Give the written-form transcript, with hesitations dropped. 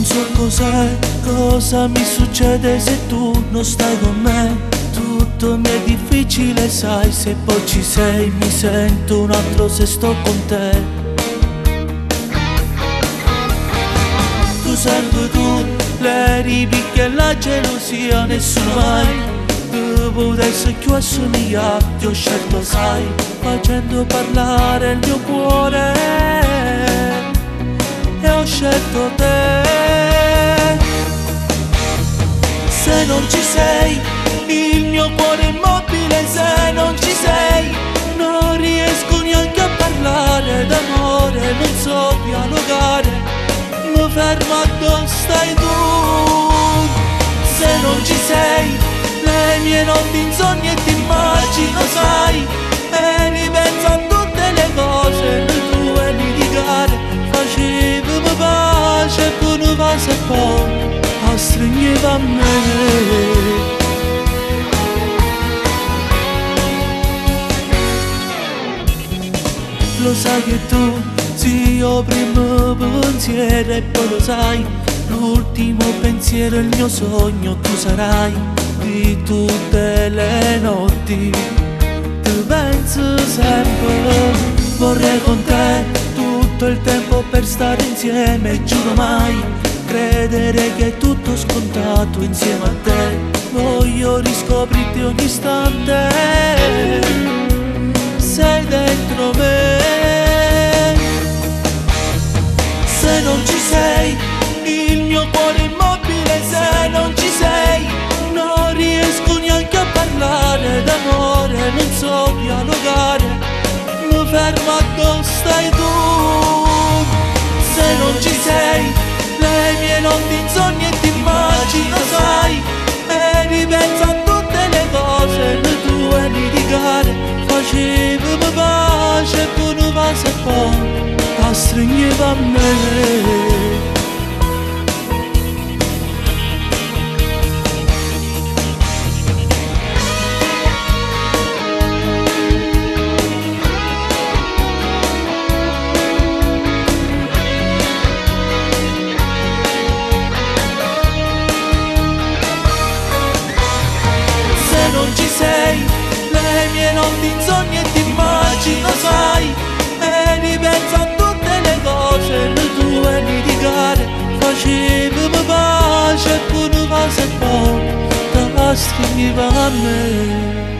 so cos'è, cosa mi succede se tu non stai con me. Tutto mi è difficile, sai, se poi ci sei mi sento un altro se sto con te. Tu sempre tu, le ripicche e la gelosia, nessuno mai potesse più assomigliarti. Ho scelto, sai, facendo parlare il mio cuore, e ho scelto te. Se non ci sei, il mio cuore è immobile. Se non ci sei, non riesco neanche a parlare d'amore, non so dialogare, mi fermo a dove stai tu. Se non ci sei, le mie notti in sogni e ti immagino, sai, e ripenso a tutte le cose, le tue litigare, facevamo pace e tu ne vai e poi a stringeva a me. Lo sai che tu, sì, io primo pensiero e poi lo sai, l'ultimo pensiero è il mio sogno, tu sarai di tutte le notti. Tu penso sempre, vorrei con te tutto il tempo per stare insieme, giuro mai credere che è tutto scontato insieme a te. Voglio riscoprirti ogni istante, sei dentro me. Se non ci sei, il mio cuore è immobile. Se non ci sei, non riesco neanche a parlare d'amore, non so dialogare, mi fermo a dove stai tu. Se non ci sei, le mie notti in sogni e ti immagino, sai, e ripenso a tutte le cose, le tue litigare, facevamo pace e tu ne vai e poi a stringeva a me. Se non ci sei, le mie notti in sogni e ti immagino, sai, e ripenso a tutte le cose, le tue litigare, facevamo pace e tu ne vai e poi te la stringeva a me.